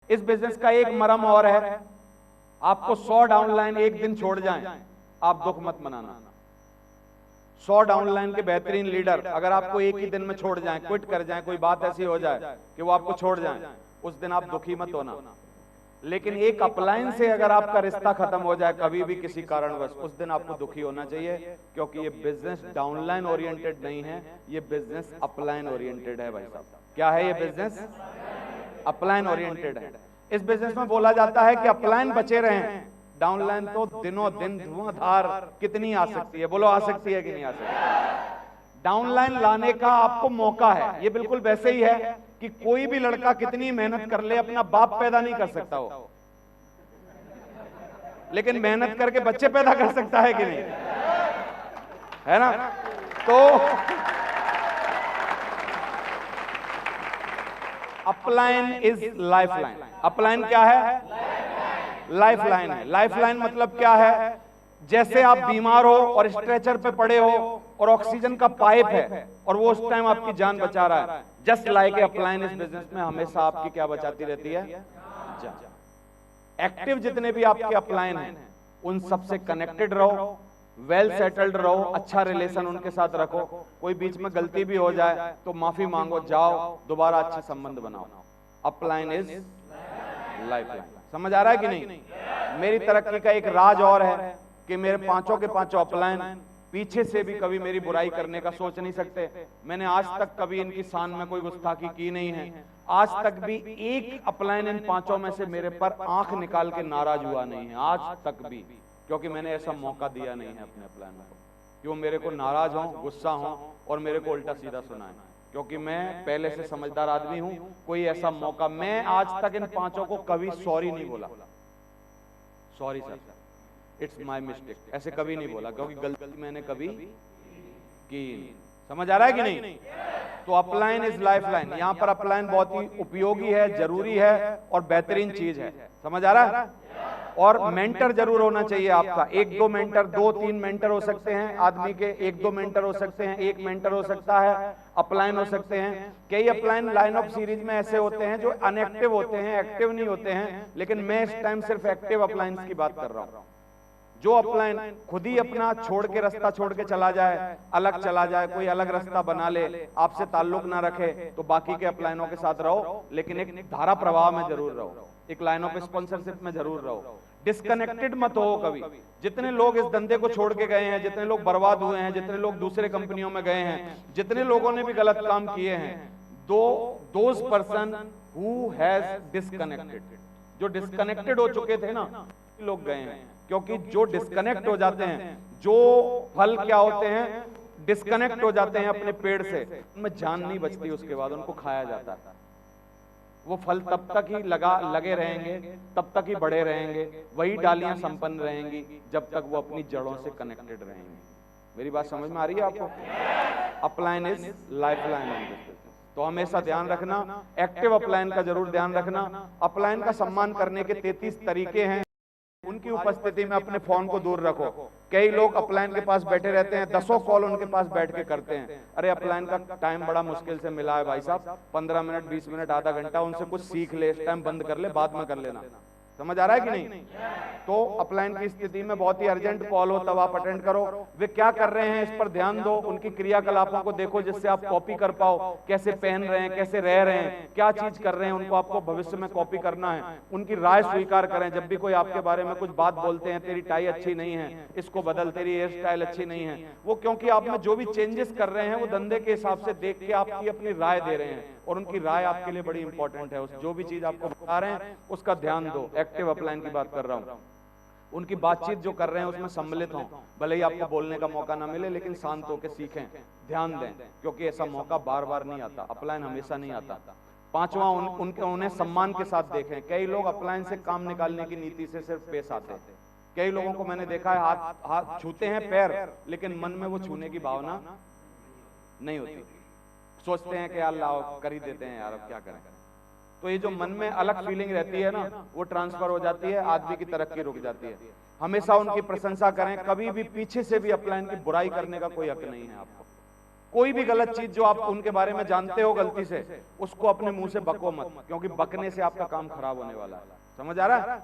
इस बिजनेस का एक मरम और है, आपको 100 डाउनलाइन एक दिन छोड़ जाएं, आप दुख मत मनाना। 100 डाउनलाइन के बेहतरीन लीडर अगर आपको एक ही दिन में छोड़ जाएं, क्विट कर जाएं, कोई बात ऐसी हो जाए कि वो आपको छोड़ जाएं, उस दिन आप दुखी मत होना। लेकिन एक अपलाइन से अगर आपका रिश्ता खत्म हो जाए कभी भी किसी कारणवश, उस दिन आपको दुखी होना चाहिए, क्योंकि ये बिजनेस डाउनलाइन ओरिएंटेड नहीं है, ये बिजनेस अपलाइन ओरिएंटेड है भाई साहब। क्या है ये बिजनेस? अपलाइन ओरिएंटेड है। इस बिजनेस में बोला जाता है कि अपलाइन बचे रहें, डाउनलाइन तो दिनों दिन धुआंधार कितनी आ सकती है, बोलो आ सकती है कि नहीं आ सकती? डाउनलाइन लाने का आपको मौका है। ये बिल्कुल वैसे ही है कि कोई भी लड़का कितनी मेहनत कर ले अपना बाप पैदा नहीं कर सकता हो, लेकिन मेहनत करके बच्चे पैदा कर सकता है कि नहीं, है ना? तो अपलाइन इज लाइफलाइन। अपलाइन क्या है? लाइफलाइन है। लाइफलाइन मतलब क्या है? जैसे आप बीमार हो और स्ट्रेचर पे पड़े हो और ऑक्सीजन का पाइप है और वो उस टाइम आपकी जान बचा रहा है, जस्ट लाइक ए अपलाइन इस बिजनेस में हमेशा आपकी क्या बचाती रहती है? जान। एक्टिव जितने भी आपके अपलाइन हैं उन सबसे कनेक्टेड रहो, वेल सेटल्ड रहो, अच्छा रिलेशन उनके साथ रखो। कोई बीच में गलती भी हो जाए तो माफी मांगो, जाओ दोबारा अच्छे संबंध बनाओ। Upline is lifeline. समझ आ रहा है कि नहीं? मेरी तरक्की का एक राज और है कि मेरे पांचों के पांचों अपलाइन पीछे से भी कभी मेरी बुराई करने का सोच नहीं सकते। मैंने आज तक कभी इनकी शान में कोई गुस्ताखी की नहीं है। आज तक भी एक अपलाइन इन पांचों में से मेरे पर आंख निकाल के नाराज हुआ नहीं है, आज तक भी, क्योंकि मैंने ऐसा मौका दिया नहीं है अपने अपलाइन को कि वो मेरे को नाराज हो, गुस्सा हो और मेरे को उल्टा सीधा सुनाए, क्योंकि मैं पहले से समझदार आदमी हूं। कोई ऐसा मौका, मैं आज तक इन पांचों को कभी सॉरी नहीं बोला, sorry sir, it's my mistake, ऐसे कभी नहीं बोला, क्योंकि गलती मैंने कभी की नहीं। समझ आ रहा है कि नहीं? तो अपलाइन इज लाइफलाइन। यहां पर अपलाइन बहुत ही उपयोगी है, जरूरी है और बेहतरीन चीज है। समझ आ रहा है? और मेंटर जरूर होना चाहिए आपका। एक दो मेंटर, दो तीन मेंटर हो सकते हैं आदमी के, एक दो मेंटर हो सकते हैं, एक मेंटर हो सकता है, अपलाइन हो सकते हैं। कई अपलाइन लाइन ऑफ सीरीज में ऐसे होते हैं जो अनएक्टिव होते हैं, एक्टिव नहीं होते हैं, लेकिन मैं इस टाइम सिर्फ एक्टिव अपलाइंस की बात कर रहा हूं। जो अपलाइन खुद ही अपना छोड़ के, रास्ता छोड़ के चला जाए, अलग चला जाए, कोई अलग रास्ता बना ले, आपसे ताल्लुक ना रखे, तो बाकी के अपलाइनों के साथ रहो, लेकिन एक धारा प्रवाह में जरूर रहो, एक लाइन ऑफ स्पॉन्सरशिप में जरूर रहो। डिस्कनेक्टेड मत हो कभी। जितने लोग इस धंधे को छोड़ के गए हैं, जितने लोग बर्बाद हुए हैं, जितने लोग दूसरे कंपनियों में गए हैं, जितने लोगों ने भी गलत काम किए हैं, those person who has disconnected, जो डिस्कनेक्टेड हो चुके थे ना, लोग गए हैं। क्योंकि जो डिस्कनेक्ट हो जाते हैं, जो फल क्या होते हैं, डिस्कनेक्ट हो जाते हैं अपने पेड़ से, उनमें जान नहीं बचती, उसके बाद उनको खाया जाता है। वो फल तब तक ही लगे रहेंगे, तब तक ही बड़े रहेंगे, वही डालियां संपन्न रहेंगी जब तक वो अपनी जड़ों से कनेक्टेड रहेंगे। मेरी बात समझ में आ रही है आपको? Upline is lifeline. तो हमेशा ध्यान रखना, एक्टिव अपलाइन का जरूर ध्यान रखना। अपलाइन का सम्मान करने के 33 तरीके हैं। उनकी उपस्थिति में अपने फोन को दूर रखो। कई लोग अपलाइन के पास बैठे रहते हैं, 10 कॉल उनके पास बैठ के करते हैं। अरे अपलाइन का टाइम बड़ा मुश्किल से मिला है भाई साहब, 15 मिनट, 20 मिनट, आधा घंटा, उनसे कुछ सीख ले, इस टाइम बंद कर ले, बाद में कर लेना। समझ आ रहा है कि नहीं? तो अपलाइन की स्थिति में बहुत ही अर्जेंट कॉल हो तब आप अटेंड करो। वे क्या कर रहे हैं इस पर ध्यान दो, उनकी क्रियाकलापों को देखो जिससे आप कॉपी कर पाओ। कैसे पहन रहे हैं, कैसे रह रहे हैं, क्या चीज कर रहे हैं, उनको आपको भविष्य में कॉपी करना है। उनकी राय स्वीकार करें। जब भी कोई आपके बारे में कुछ बात बोलते हैं, तेरी टाई अच्छी नहीं है, इसको बदल, तेरी हेयर स्टाइल अच्छी नहीं है, वो क्योंकि आप में जो भी चेंजेस कर रहे हैं वो धंधे के हिसाब से देख के आपकी अपनी राय दे रहे हैं, और उनकी राय आपके लिए बड़ी इंपॉर्टेंट है। उस जो भी चीज आपको बता रहे हैं उसका ध्यान दो। एक्टिव अपलाइन की बात कर रहा हूं। उनकी बातचीत जो कर रहे हैं उसमें सम्मिलित हों, भले ही आपको बोलने का मौका ना मिले, लेकिन शांत होकर सीखें, ध्यान दें, क्योंकि ऐसा मौका बार बार नहीं आता, अपलाइन हमेशा नहीं आता। पांचवा, उन्हें सम्मान के साथ देखें। कई लोग अपलाइन से काम निकालने की नीति से सिर्फ पेश आते हैं। कई लोगों को मैंने देखा है हाथ छूते हैं पैर, लेकिन मन में वो छूने की भावना नहीं होती। सोचते हैं कि यार लाओ कर ही देते हैं यार, अब क्या करें। तो ये जो मन में अलग फीलिंग रहती है ना, वो ट्रांसफर हो जाती है, आदमी की तरक्की रुक जाती है। हमेशा उनकी प्रशंसा करें, कभी भी पीछे से भी अपलाइन की बुराई करने का कोई हक नहीं है आपको। कोई भी गलत चीज जो आप उनके बारे में जानते हो गलती से, उसको अपने मुंह से बको मत, क्योंकि बकने से आपका काम खराब होने वाला है। समझ आ रहा है?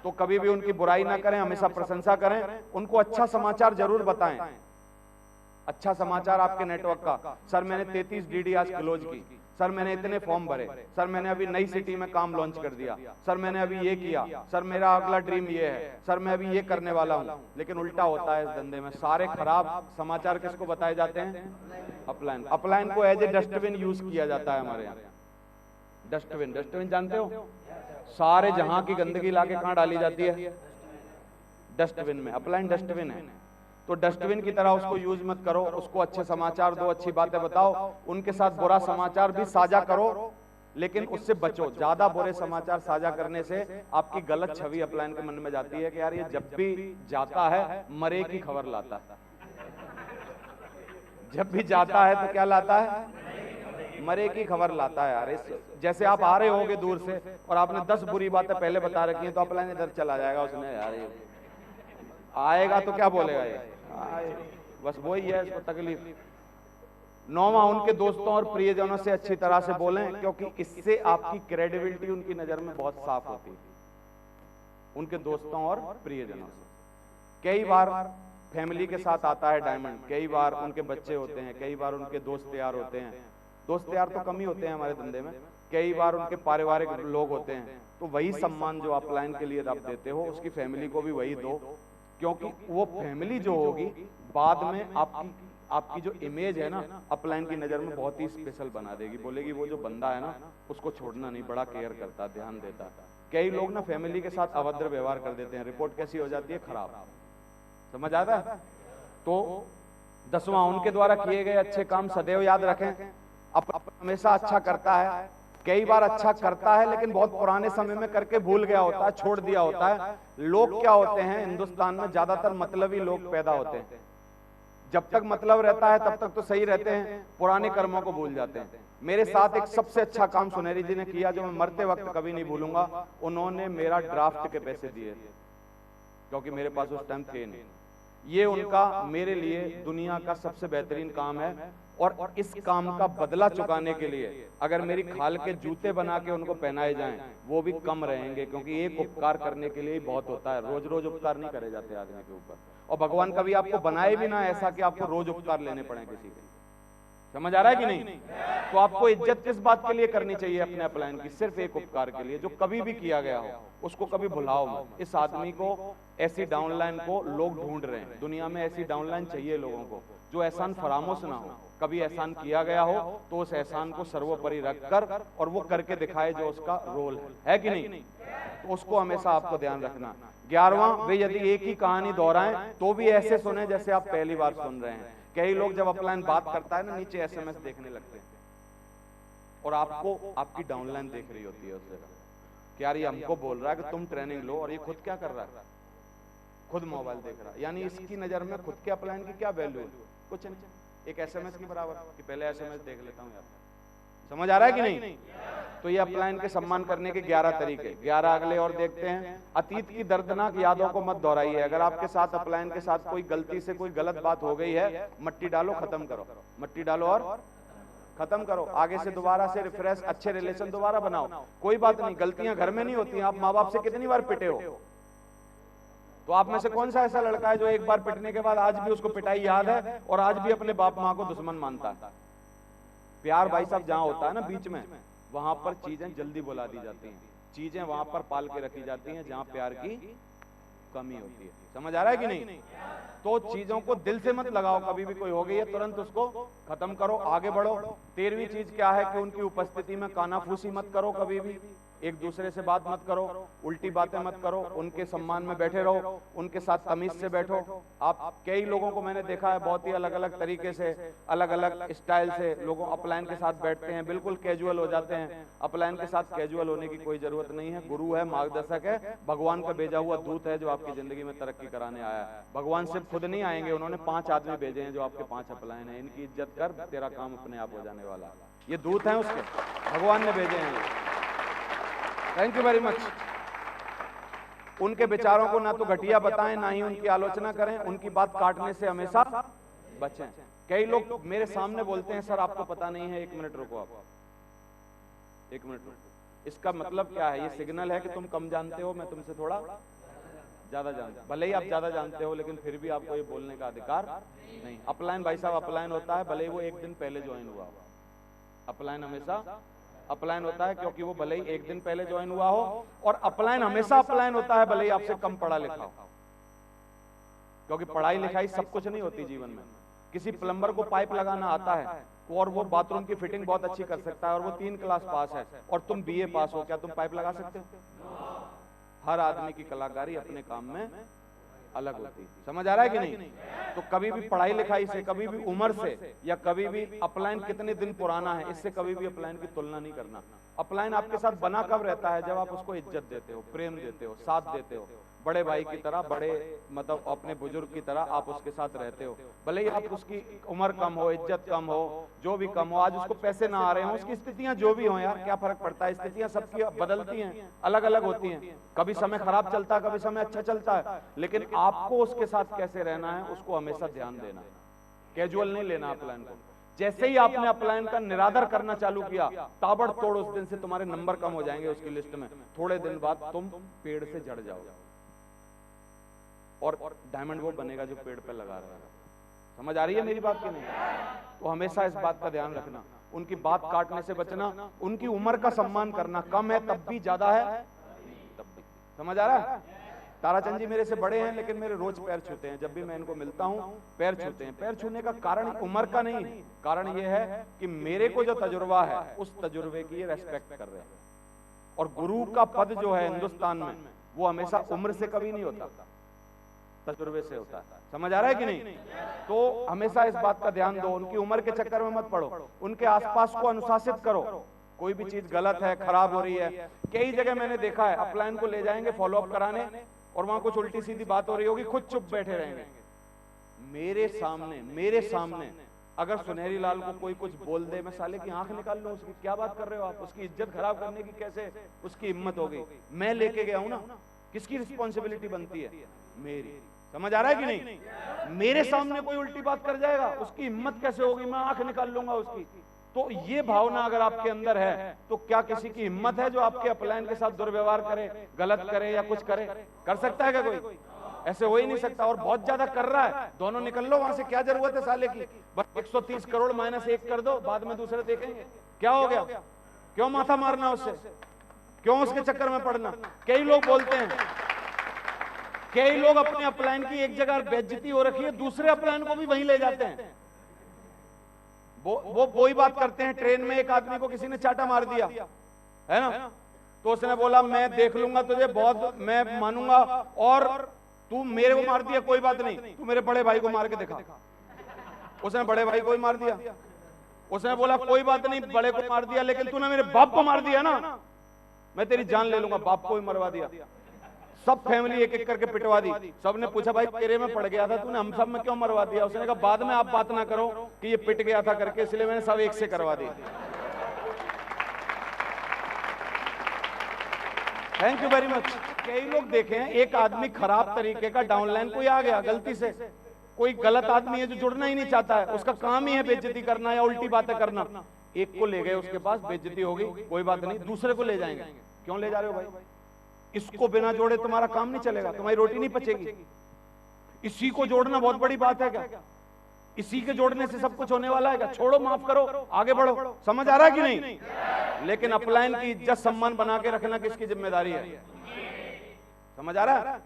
तो कभी भी उनकी बुराई ना करें, हमेशा प्रशंसा करें, उनको अच्छा समाचार जरूर बताएं। अच्छा समाचार आपके नेटवर्क का, सर मैंने 33 डीडी आज क्लोज की, सर मैंने इतने फॉर्म भरे, सर मैंने अभी नई सिटी में काम लॉन्च कर दिया, सर मैंने अभी ये किया, सर मेरा अगला ड्रीम ये है, सर मैं अभी ये करने वाला हूं। लेकिन उल्टा होता है इस धंधे में, सारे खराब समाचार किसको बताए जाते हैं? अपलाइन। अपलाइन को एज ए डस्टबिन यूज किया जाता है हमारे यहाँ। डस्टबिन, डस्टबिन जानते हो? सारे जहां की गंदगी लाके कहां डाली जाती है? डस्टबिन में। अपलाइन डस्टबिन है, तो डस्टबिन की तरह उसको यूज मत करो। उसको अच्छे समाचार दो, अच्छी बातें बताओ, उनके साथ बुरा समाचार भी साझा करो, लेकिन उससे बचो। ज्यादा बुरे समाचार साझा करने से आपकी गलत छवि अपलाइन के मन में जाती है कि यार ये जब भी जाता है मरे की खबर लाता है। जब भी जाता है तो क्या लाता है? मरे की खबर लाता है यार। जैसे आप आ रहे होगे दूर से और आपने 10 बुरी बातें पहले बता रखी हैं, तो अपलाइन इधर चला जाएगा, उसने यार ये आएगा तो क्या बोलेगा ये बस वही है इसको तकलीफ। 9वां, उनके दोस्तों और प्रियजनों से अच्छी तरह से बोलें, क्योंकि इससे आपकी क्रेडिबिलिटी उनकी नजर में बहुत साफ होती है। उनके दोस्तों और प्रियजनों से। कई बार फैमिली के साथ आता है डायमंड, कई बार उनके बच्चे होते हैं, कई बार उनके दोस्त यार होते हैं। दोस्त यार तो कम ही होते हैं हमारे धंधे में, कई बार उनके पारिवारिक लोग होते हैं। तो वही सम्मान जो अपलाइन के लिए आप देते हो, उसकी फैमिली को भी वही दो, क्योंकि वो फैमिली जो होगी बाद में आपकी जो इमेज है ना अपलाइन की नजर में बहुत ही स्पेशल बना देगी। बोलेगी वो जो बंदा है ना उसको छोड़ना नहीं, बड़ा केयर करता, ध्यान देता। कई लोग ना फैमिली के साथ अभद्र व्यवहार कर देते हैं, रिपोर्ट कैसी हो जाती है? खराब। समझ आता है? तो 10वां, उनके द्वारा किए गए अच्छे काम सदैव याद रखें। हमेशा अच्छा करता है, कई बार अच्छा करता है लेकिन बहुत पुराने समय में करके भूल गया होता है, छोड़ दिया होता है। लोग क्या होते हैं हिंदुस्तान में, ज्यादातर मतलबी लोग पैदा होते हैं। जब तक मतलब रहता है तब तक तो सही रहते हैं, पुराने कर्मों को भूल जाते हैं। मेरे साथ एक सबसे अच्छा काम सुनहरी जी ने किया, जो मैं मरते वक्त कभी नहीं भूलूंगा। उन्होंने मेरा ड्राफ्ट के पैसे दिए थे, क्योंकि मेरे पास उस टाइम थे नहीं। ये उनका मेरे लिए दुनिया का सबसे बेहतरीन काम है, और इस काम का बदला चुकाने के लिए अगर मेरी खाल के जूते बना के उनको पहनाए जाएं वो भी कम रहेंगे, क्योंकि एक उपकार करने के लिए बहुत होता है, रोज रोज उपकार नहीं करे जाते आदमी के ऊपर। और भगवान कभी आपको बनाए भी ना ऐसा कि आपको रोज उपकार लेने पड़े किसी के। समझ आ रहा है कि नहीं? तो आपको इज्जत किस बात के लिए करनी चाहिए अपने अपलाइन की? सिर्फ एक उपकार के लिए, जो कभी भी किया गया हो उसको कभी भुलाओ मत। इस आदमी को, ऐसी डाउनलाइन को लोग ढूंढ रहे हैं दुनिया में। ऐसी डाउनलाइन चाहिए लोगों को जो एहसान फरामोश ना हो। कभी एहसान किया गया हो तो उस एहसान को सर्वोपरि रखकर और वो करके दिखाए जो उसका रोल है कि नहीं? तो उसको हमेशा आपको ध्यान रखना। 11वां, वे यदि एक ही कहानी दोहराएं तो भी ऐसे सुने जैसे आप पहली बार सुन रहे हैं। कई लोग जब अपलाइन बात करता है ना, नीचे SMS देखने लगते हैं और आपको आपकी डाउनलाइन देख रही होती है उस जगह कि यार ये हमको बोल रहा है कि तुम ट्रेनिंग लो, और ये खुद क्या कर रहा है? खुद मोबाइल देख रहा है। यानी इसकी नजर में खुद के अपलाइन की क्या वैल्यू है? कुछ नहीं, एक SMS की बराबर कि पहले SMS देख लेता हूं यार। समझ आ रहा है कि नहीं? तो ये अपलाइन के सम्मान करने के 11 तरीके। 11 अगले और देखते हैं। अतीत की दर्दनाक यादों को मत दोहराइए। अगर आपके साथ अपलाइन के साथ कोई गलती से कोई गलत बात हो गई है, मट्टी डालो, खत्म करो। मट्टी डालो और खत्म करो। आगे से दोबारा से रिफ्रेश, अच्छे रिलेशन दोबारा बनाओ। कोई बात नहीं, गलतियां घर में नहीं होती। आप माँ बाप से कितनी बार पिटे हो? तो आप में से कौन सा ऐसा लड़का है जो एक बार पिटने के बाद आज भी उसको पिटाई याद है और आज भी अपने बाप माँ को दुश्मन मानता है? प्यार भाई साहब जहां होता है ना बीच में, वहां पर चीजें जल्दी बुला दी जाती हैं, चीजें वहां पर पाल के रखी जाती हैं जहां प्यार की कमी होती है। समझ आ रहा है कि नहीं? तो चीजों को दिल से मत लगाओ। कभी भी कोई हो गई है तुरंत उसको खत्म करो, आगे बढ़ो। 13वीं चीज क्या है कि उनकी उपस्थिति में कानाफूसी मत करो। कभी भी एक दूसरे से बात मत करो, उल्टी बातें मत करो। उनके सम्मान में बैठे रहो, उनके साथ तमीज से बैठो। आप कई लोगों को मैंने देखा है बहुत ही अलग अलग तरीके से, अलग अलग स्टाइल से लोगों अपलाइन के साथ बैठते हैं, बिल्कुल कैजुअल हो जाते हैं। अपलाइन के साथ कैजुअल होने की कोई जरूरत नहीं है। गुरु है, मार्गदर्शक है, भगवान का भेजा हुआ दूत है जो आपकी जिंदगी में तरक्की कराने आया है। भगवान सिर्फ खुद नहीं आएंगे, उन्होंने 5 आदमी भेजे हैं जो आपके 5 अपलाइन है। इनकी इज्जत कर, तेरा काम अपने आप हो जाने वाला। ये दूत हैं उसके, भगवान ने भेजे हैं। Thank you very much. उनके विचारों को ना तो घटिया बताएं, ना ही उनकी आलोचना करें। उनकी बात काटने से हमेशा बचें। कई लोग मेरे सामने बोलते हैं सर आपको पता नहीं है, 1 मिनट रुको, आप 1 मिनट रुको। इसका मतलब क्या है? ये सिग्नल है कि तुम कम जानते हो, मैं तुमसे थोड़ा ज्यादा जानता हूं। भले ही आप ज्यादा जानते हो लेकिन फिर भी आपको ये बोलने का अधिकार नहीं। अपलाइन भाई साहब अपलाइन होता है भले ही वो 1 दिन पहले ज्वाइन हुआ हो। अपलाइन हमेशा अपलाइन होता है क्योंकि वो भले ही 1 दिन पहले ज्वाइन हुआ हो, और अपलाइन हमेशा अपलाइन होता है भले ही आपसे कम पढ़ा लिखा हो, क्योंकि पढ़ाई लिखाई सब कुछ नहीं होती जीवन में। किसी प्लम्बर को पाइप लगाना आता है और वो बाथरूम की फिटिंग बहुत अच्छी कर सकता है और वो 3 क्लास पास है और तुम बीए पास हो, क्या तुम पाइप लगा सकते हो? हर आदमी की कलाकारी अपने काम में अलग होती है। समझ आ रहा है कि नहीं? तो कभी भी पढ़ाई लिखाई से, कभी भी उम्र से, या कभी भी अपलाइन कितने दिन पुराना है, इससे कभी भी अपलाइन की तुलना नहीं करना। अपलाइन आपके साथ बना कब रहता है? जब आप उसको इज्जत देते हो, प्रेम देते हो, साथ देते हो, बड़े भाई की तरह, बड़े मतलब अपने बुजुर्ग की तरह आप उसके साथ रहते हो। भले ही आप उसकी उम्र कम हो, इज्जत कम हो, जो भी कम हो, आज उसको पैसे ना आ रहे हो, उसकी स्थितियां जो भी हो यार, क्या फर्क पड़ता है? स्थितियां सबकी बदलती हैं, अलग अलग होती हैं। कभी समय खराब चलता है, कभी समय अच्छा चलता है, लेकिन आपको उसके साथ कैसे रहना है उसको हमेशा ध्यान देना है। कैजुअल नहीं लेना अपलाइन को। जैसे ही आपने अपलाइन का निरादर करना चालू किया, ताबड़तोड़ उस दिन से तुम्हारे नंबर कम हो जाएंगे उसकी लिस्ट में। थोड़े दिन बाद तुम पेड़ से झड़ जाओगे और डायमंड वो बनेगा जो पेड़ पे लगा रहेगा। समझ आ रही है मेरी बात की नहीं? तो हमेशा इस बात का ध्यान रखना, उनकी बात काटने से बचना, उनकी उम्र का सम्मान करना। कम है तब भी, ज्यादा है तब भी। समझ आ रहा है? ताराचंद जी मेरे से बड़े हैं लेकिन मेरे रोज पैर छूते हैं। जब भी मैं इनको मिलता हूं पैर छूते हैं। पैर छूने का कारण उम्र का नहीं है, कारण यह है कि मेरे को जो तजुर्बा है उस तजुर्बे की ये रेस्पेक्ट कर रहे हैं। और गुरु का पद जो है हिंदुस्तान में वो हमेशा उम्र से कभी नहीं होता, तजुर्बे से होता है। समझ आ रहा है कि नहीं? तो हमेशा इस बात का ध्यान दो, उनकी उम्र के चक्कर में मत पड़ो, उनके आसपास को अनुशासित करो। कोई भी चीज गलत है, खराब हो रही है, कई जगह मैंने देखा है अपलाइन को ले जाएंगे फॉलोअप कराने और वहां कुछ उल्टी सीधी बात हो रही होगी, खुद चुप बैठे रहेंगे। मेरे सामने अगर सुनहरी लाल को कोई कुछ बोल दे, मैं साले की आंख निकाल लूं उसकी। क्या बात कर रहे हो आप? उसकी इज्जत खराब करने की कैसे उसकी हिम्मत हो गई? मैं लेके गया हूं ना, किसकी रिस्पॉन्सिबिलिटी बनती है? मेरी। समझ आ रहा है कि नहीं? मेरे सामने कोई उल्टी बात कर जाएगा, उसकी हिम्मत कैसे होगी? मैं आंख निकाल लूंगा उसकी। तो ये भावना अगर आपके अंदर है तो क्या किसी की हिम्मत है जो आपके अपलाइन के साथ दुर्व्यवहार करे, गलत करे या कुछ करे? कर सकता है क्या कोई? ऐसे हो ही नहीं सकता। और बहुत ज्यादा कर रहा है, दोनों निकल लो वहां से। क्या जरूरत है साले की? बस 130 करोड़ -1 कर दो, बाद में दूसरे देखेंगे। क्या हो गया? क्यों माथा मारना उससे? क्यों उसके चक्कर में पड़ना? कई लोग बोलते हैं, कई लोग अपने अपलाइन की एक जगह बेइज्जती हो रखी है, दूसरे अपलाइन को भी वहीं ले जाते हैं। वो वही बात करते हैं। ट्रेन में एक आदमी को किसी ने चाटा मार दिया है ना, तो उसने बोला मैं देख लूंगा तुझे, बहुत मैं मानूंगा, और तू मेरे को मार दिया कोई बात नहीं, तू मेरे बड़े भाई को मार के दिखा। उसने बड़े भाई को ही मार दिया। उसने बोला कोई बात नहीं, बड़े को मार दिया, लेकिन तूने मेरे बाप को मार दिया ना, मैं तेरी जान ले लूंगा। बाप को ही मरवा दिया। सब फैमिली एक एक करके पिटवा दी। सबने पूछा भाई तेरे में पड़ गया था, तूने हम सब में क्यों मरवा दिया? उसने कहा बाद में आप बात ना करो कि ये पिट गया था करके, इसलिए मैंने सब एक से करवा दी। Thank you very much. कई लोग देखे हैं, एक आदमी खराब तरीके का डाउनलाइन कोई आ गया गलती से, कोई गलत आदमी है जो जुड़ना ही नहीं चाहता है, उसका काम ही है बेइज्जती करना या उल्टी बातें करना। एक को ले गए उसके पास, बेइज्जती हो गई, कोई बात नहीं, दूसरे को ले जाएंगे। क्यों ले जा रहे हो भाई? इसको बिना जोड़े तुम्हारा काम नहीं चलेगा, तुम्हारी रोटी नहीं पचेगी। इसी को जोड़ना बहुत बड़ी बात है क्या? इसी के जोड़ने से सब कुछ होने वाला है क्या? छोड़ो, माफ करो, आगे बढ़ो। समझ आ रहा है कि नहीं? लेकिन अपलाइन की इज्जत सम्मान बना के रखना किसकी जिम्मेदारी है? समझ आ रहा है?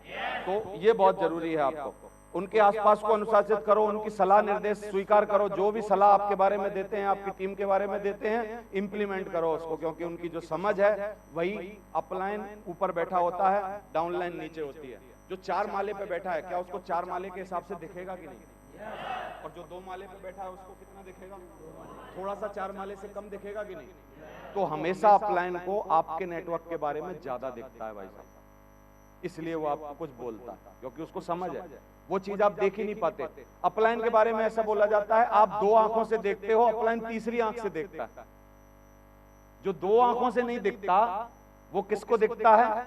तो ये बहुत जरूरी है। आपको उनके आसपास को अनुशासित करो, उनकी सलाह निर्देश स्वीकार करो। जो भी सलाह आपके बारे में देते हैं, आपकी टीम के बारे में देते हैं, इंप्लीमेंट करो उसको, क्योंकि उनकी जो समझ है वही अपलाइन ऊपर बैठा होता है, डाउनलाइन नीचे होती है। जो 4 माले पे बैठा है, क्या उसको 4 माले के हिसाब से दिखेगा कि नहीं? और जो 2 माले पे बैठा है उसको कितना दिखेगा? थोड़ा सा 4 माले से कम दिखेगा कि नहीं? तो हमेशा अपलाइन को आपके नेटवर्क के बारे में ज्यादा दिखता है भाई साहब, इसलिए वो आपको कुछ बोलता है, क्योंकि उसको समझ है। वो चीज आप देख ही नहीं पाते। अपलाइन के बारे में ऐसा बोला जाता है, आप 2 आंखों से देखते हो, अपलाइन तीसरी आंख से देखता है। जो 2 आंखों से नहीं दिखता वो किसको दिखता है?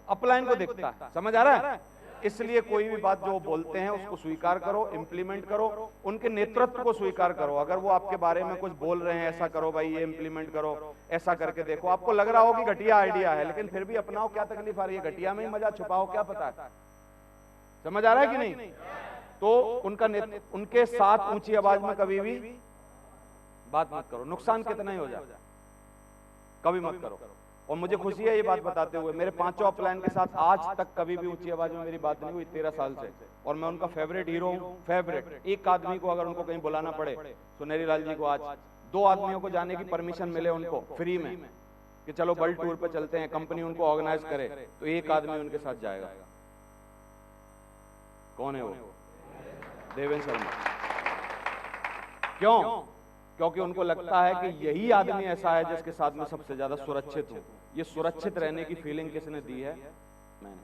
अपलाइन को दिखता है। समझ आ रहा है? इसलिए कोई भी बात जो वो बोलते हैं उसको स्वीकार करो, इंप्लीमेंट करो, उनके नेतृत्व को स्वीकार करो। अगर वो आपके बारे में कुछ बोल रहे हैं, ऐसा करो भाई, ये इंप्लीमेंट करो, ऐसा करके देखो, आपको लग रहा हो कि घटिया आइडिया है, लेकिन फिर भी अपनाओ, क्या तकलीफ आ रही है, घटिया में ही मजा छुपाओ, क्या पता है। समझ आ रहा है कि नहीं? तो उनके साथ ऊंची आवाज में कभी भी बात मत करो, नुकसान कितना ही हो जाए, कभी मत करो। और मुझे खुशी है ये बात बताते हुए, मेरे 5 अपलाइन के साथ आज तक कभी भी ऊंची आवाज में मेरी बात नहीं हुई 13 साल से, और मैं उनका फेवरेट हीरो हूं, फेवरेट। एक आदमी को अगर उनको कहीं बुलाना पड़े, सुनेरी लाल जी को आज 2 आदमियों को जाने की परमिशन मिले उनको फ्री में कि चलो वर्ल्ड टूर पे चलते हैं, कंपनी उनको ऑर्गेनाइज करे, तो एक आदमी उनके साथ जाएगा। कौन है वो? देवेंद्र शर्मा। क्यों? क्योंकि उनको लगता है कि यही आदमी ऐसा है जिसके साथ में सबसे ज्यादा सुरक्षित हूं। ये सुरक्षित रहने की फीलिंग किसने दी है? मैंने।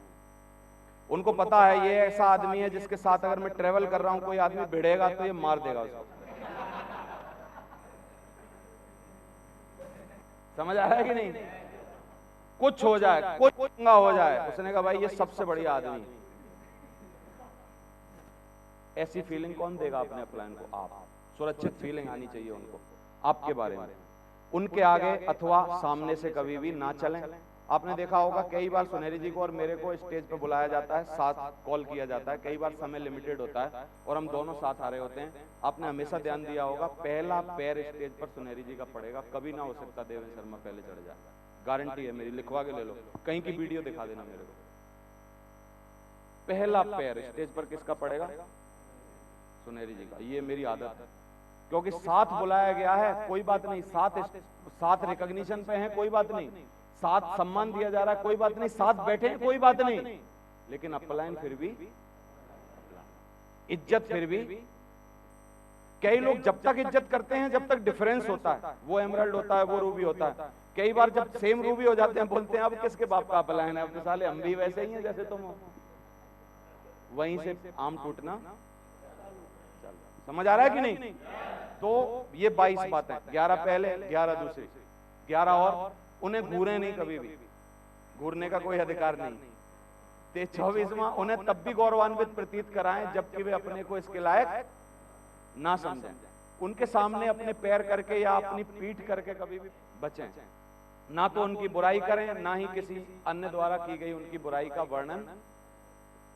उनको पता है ये ऐसा आदमी है जिसके साथ अगर मैं ट्रेवल कर रहा हूं, कोई आदमी भिड़ेगा तो ये मार देगा उसको। समझ आ रहा है कि नहीं? कुछ हो जाए, कोई पंगा हो जाए, उसने कहा भाई ये सबसे बढ़िया आदमी है। ऐसी फीलिंग कौन देगा अपने अपलाइन को? आप। सुरक्षित फीलिंग आनी चाहिए उनको आपके बारे में। उनके आगे अथवा सामने से कभी भी ना चलें। आपने देखा होगा कई बार सुनेरी जी को और मेरे को स्टेज पे बुलाया जाता है, साथ कॉल किया जाता है, कई बार समय लिमिटेड होता है और हम दोनों साथ आ रहे होते हैं। आपने हमेशा ध्यान दिया होगा, पहला पैर स्टेज पर सुनेरी जी का पड़ेगा, कभी ना हो सकता देवेंद्र शर्मा पहले चढ़ जाए। गारंटी है मेरी, लिखवा के ले लो, कहीं की वीडियो दिखा देना मेरे को। पहला पैर स्टेज पर किसका पड़ेगा? सुनेरी जी का। ये मेरी आदत है, क्योंकि साथ बुलाया गया है, कोई बात नहीं, साथ रिकॉग्निशन पे है, कोई बात नहीं, साथ सम्मान दिया जा रहा है, कोई बात नहीं, साथ बैठे हैं, कोई बात नहीं, लेकिन अपलाइन फिर भी इज्जत, फिर भी कई लोग जब तक इज्जत करते हैं जब तक डिफरेंस होता है, वो एमराल्ड होता है, वो रूबी होता है। कई बार जब सेम रूबी हो जाते हैं बोलते हैं अब किसके बाप का अपलाइन है, अब तो साले हम भी वैसे ही हैं जैसे तुम हो। वहीं से आम टूटना। समझ आ रहा है कि नहीं? तो ये 22 बातें, 11 पहले, 11 दूसरी, 11 और उन्हें घूरे नहीं, कभी भी घूरने का कोई अधिकार नहीं। 24वां, उन्हें तब भी गौरवान्वित प्रतीत कराएं जबकि वे अपने को इसके लायक ना समझें। उनके सामने अपने पैर करके या अपनी पीठ करके कभी भी बचें। ना तो उनकी बुराई करें, ना ही किसी अन्य द्वारा की गई उनकी बुराई का वर्णन।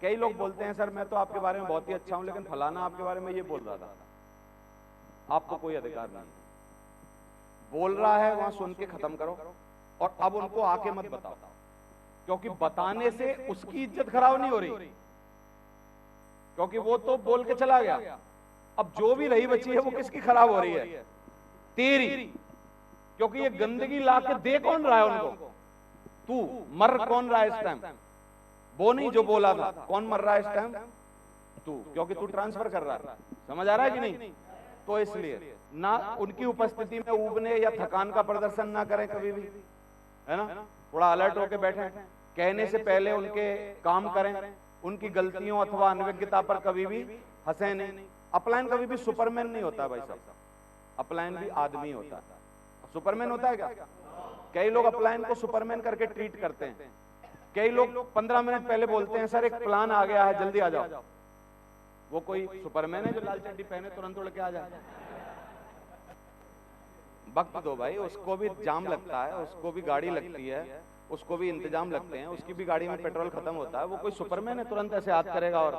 कई लोग बोलते हैं सर मैं तो आपके बारे में बहुत ही अच्छा हूं, लेकिन फलाना आपके बारे में ये बोल रहा था। आपको कोई अधिकार नहीं, बोल रहा है वहां सुन के खत्म करो, और अब उनको आके मत बताओ, क्योंकि बताने से उसकी इज्जत खराब नहीं हो रही, क्योंकि वो तो बोल के चला गया। अब जो भी रही बची है वो किसकी खराब हो रही है? तेरी। क्योंकि ये गंदगी ला के दे कौन रहा है उनको? तू मर कौन रहा है इस टाइम? वो नहीं जो बोला था, कौन मर रहा है इस टाइम? तू, क्योंकि तू ट्रांसफर कर रहा है। समझ आ रहा है कि नहीं? तो इसलिए ना उनकी उपस्थिति में ऊबने या थकान का प्रदर्शन ना करें कभी भी, है ना? थोड़ा अलर्ट होकर बैठें, कहने से पहले उनके काम करें, उनकी गलतियों अथवा अनभिज्ञता पर कभी भी हंसे नहीं। अपलाइन कभी भी सुपरमैन नहीं होता भाई साहब, अपलाइन भी आदमी होता है। सुपरमैन होता है क्या? कई लोग अपलाइन को सुपरमैन करके ट्रीट करते हैं। कई लोग 15 मिनट पहले बोलते हैं सर एक प्लान आ गया है जल्दी आ जाओ। वो कोई सुपरमैन है जो लाल चड्डी पहने तुरंत उड़ के आ जाए? वक्त दो भाई, उसको भी जाम लगता है, उसको भी गाड़ी लगती है, उसको भी इंतजाम लगते हैं, उसकी भी गाड़ी में पेट्रोल खत्म होता है। वो कोई सुपरमैन है तुरंत ऐसे हाथ करेगा और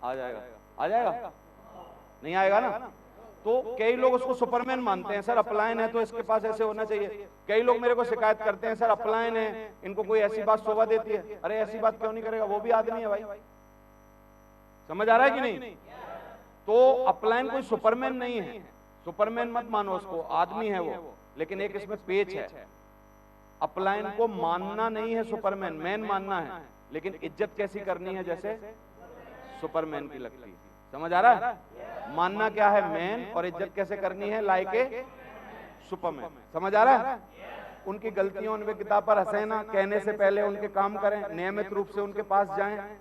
आ जाएगा? आ जाएगा? नहीं आएगा ना? तो कई लोग उसको सुपरमैन मानते हैं, सर अपलाइन है तो इसके पास ऐसे होना चाहिए। कई लोग मेरे को शिकायत करते हैं सर अपलाइन है, इनको कोई ऐसी बात शोभा देती है। अरे ऐसी बात क्यों नहीं करेगा? वो भी आदमी है भाई। समझ आ रहा है कि नहीं? तो अपलाइन कोई सुपरमैन नहीं है, सुपरमैन मत मानो उसको, आदमी है वो। लेकिन एक इसमें पेच है, अपलाइन को मानना नहीं है सुपरमैन, मैन मानना है, लेकिन इज्जत कैसी करनी है जैसे सुपरमैन की लगती है। समझ आ रहा है? मानना क्या है मैन, और इज्जत कैसे करनी है लाइक ए सुपरमैन। समझ आ रहा है? उनकी गलतियों अनभिज्ञता पर हंसे ना, कहने से पहले उनके काम करें, नियमित रूप से उनके पास जाएं,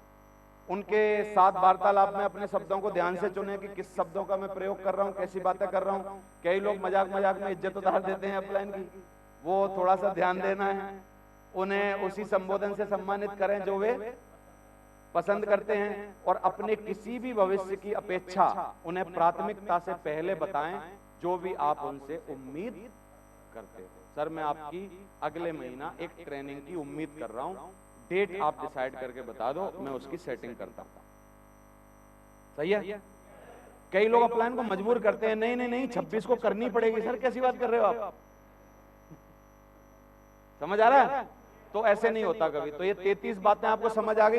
उनके साथ वार्तालाप में अपने शब्दों को ध्यान से चुनें कि किस शब्दों का मैं प्रयोग कर रहा हूं, कैसी बातें कर रहा हूं। कई लोग मजाक मजाक में इज्जत उतार देते हैं अपलाइन की, वो थोड़ा सा ध्यान देना है। उन्हें उसी संबोधन से सम्मानित करें जो वे पसंद करते हैं और अपने किसी भी भविष्य की अपेक्षा उन्हें प्राथमिकता से पहले बताएं जो भी आप उनसे उम्मीद करते हो। सर मैं आपकी अगले महीना एक ट्रेनिंग की उम्मीद कर रहा हूं, डेट आप डिसाइड करके बता दो, मैं उसकी सेटिंग करता हूं। सही है? कई लोग अपलाइन को मजबूर करते हैं, नहीं नहीं नहीं 26 को करनी पड़ेगी। सर कैसी बात कर रहे हो आप? समझ आ रहा है? तो ऐसे नहीं होता कभी। तो ये 33 बातें आपको समझ आ गई?